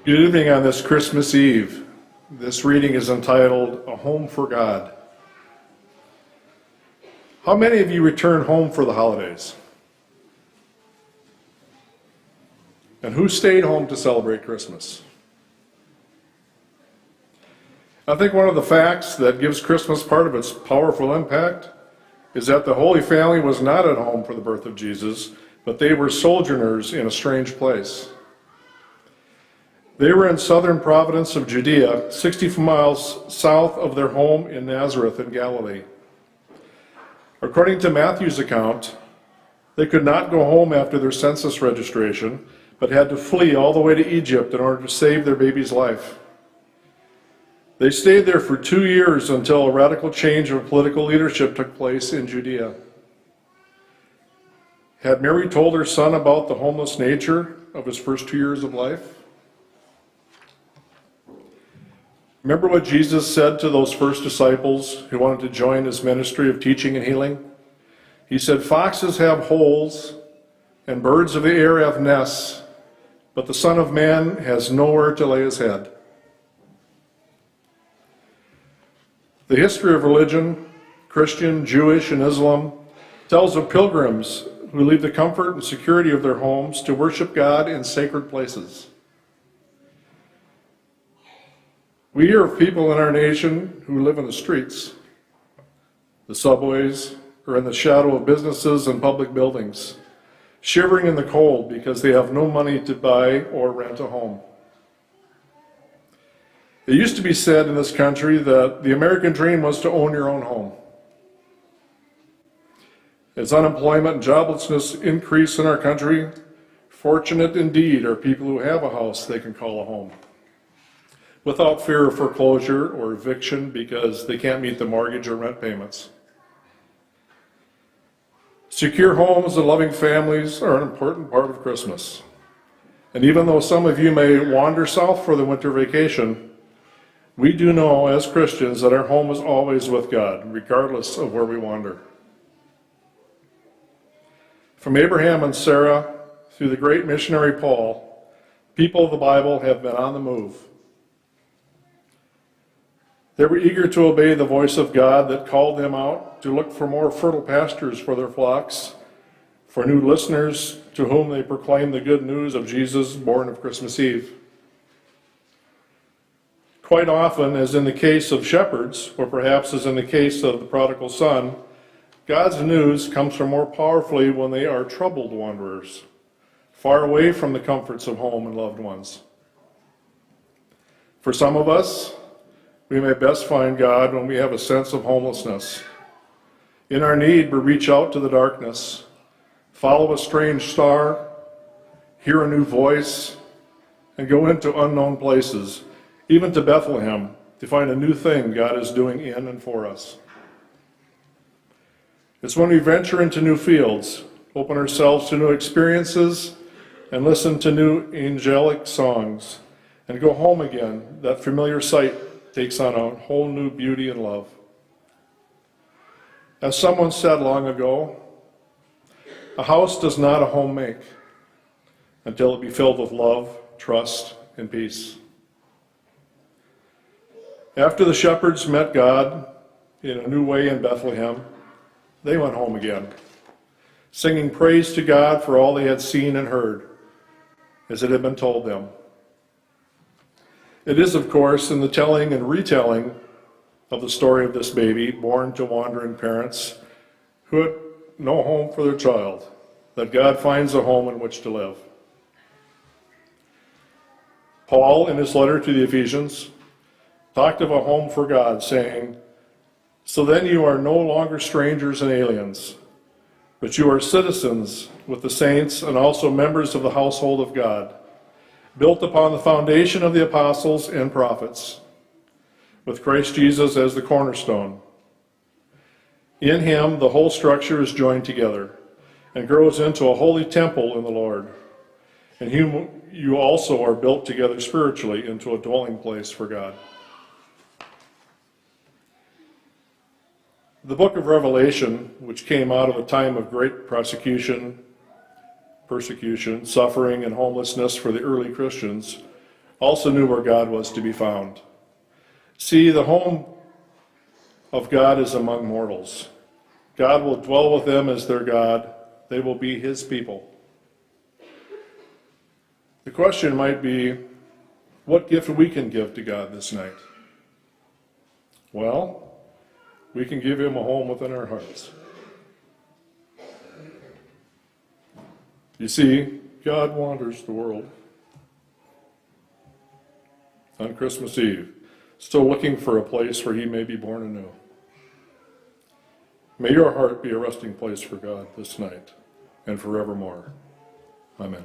Good evening on this Christmas Eve. This reading is entitled, A Home for God. How many of you return home for the holidays? And who stayed home to celebrate Christmas? I think one of the facts that gives Christmas part of its powerful impact is that the Holy Family was not at home for the birth of Jesus, but they were sojourners in a strange place. They were in southern province of Judea, 60 miles south of their home in Nazareth in Galilee. According to Matthew's account, they could not go home after their census registration, but had to flee all the way to Egypt in order to save their baby's life. They stayed there for 2 years until a radical change of political leadership took place in Judea. Had Mary told her son about the homeless nature of his first 2 years of life? Remember what Jesus said to those first disciples who wanted to join his ministry of teaching and healing? He said, "Foxes have holes and birds of the air have nests, but the Son of Man has nowhere to lay his head." The history of religion, Christian, Jewish, and Islam, tells of pilgrims who leave the comfort and security of their homes to worship God in sacred places. We hear of people in our nation who live in the streets, the subways, or in the shadow of businesses and public buildings, shivering in the cold because they have no money to buy or rent a home. It used to be said in this country that the American dream was to own your own home. As unemployment and joblessness increase in our country, fortunate indeed are people who have a house they can call a home, without fear of foreclosure or eviction because they can't meet the mortgage or rent payments. Secure homes and loving families are an important part of Christmas. And even though some of you may wander south for the winter vacation, we do know as Christians that our home is always with God, regardless of where we wander. From Abraham and Sarah through the great missionary Paul, people of the Bible have been on the move. They were eager to obey the voice of God that called them out to look for more fertile pastures for their flocks, for new listeners to whom they proclaimed the good news of Jesus born of Christmas Eve. Quite often, as in the case of shepherds, or perhaps as in the case of the prodigal son, God's news comes from more powerfully when they are troubled wanderers, far away from the comforts of home and loved ones. For some of us, we may best find God when we have a sense of homelessness. In our need, we reach out to the darkness, follow a strange star, hear a new voice, and go into unknown places, even to Bethlehem, to find a new thing God is doing in and for us. It's when we venture into new fields, open ourselves to new experiences, and listen to new angelic songs, and go home again, that familiar sight takes on a whole new beauty and love. As someone said long ago, a house does not a home make until it be filled with love, trust, and peace. After the shepherds met God in a new way in Bethlehem, they went home again, singing praise to God for all they had seen and heard, as it had been told them. It is, of course, in the telling and retelling of the story of this baby born to wandering parents who had no home for their child, that God finds a home in which to live. Paul, in his letter to the Ephesians, talked of a home for God, saying, "So then you are no longer strangers and aliens, but you are citizens with the saints and also members of the household of God, built upon the foundation of the apostles and prophets, with Christ Jesus as the cornerstone. In him the whole structure is joined together and grows into a holy temple in the Lord, in whom you also are built together spiritually into a dwelling place for God." The book of Revelation, which came out of a time of great persecution, suffering, and homelessness for the early Christians, also knew where God was to be found. See, the home of God is among mortals. God will dwell with them as their God. They will be his people. The question might be, what gift we can give to God this night? Well, we can give him a home within our hearts. You see, God wanders the world on Christmas Eve, still looking for a place where he may be born anew. May your heart be a resting place for God this night and forevermore. Amen.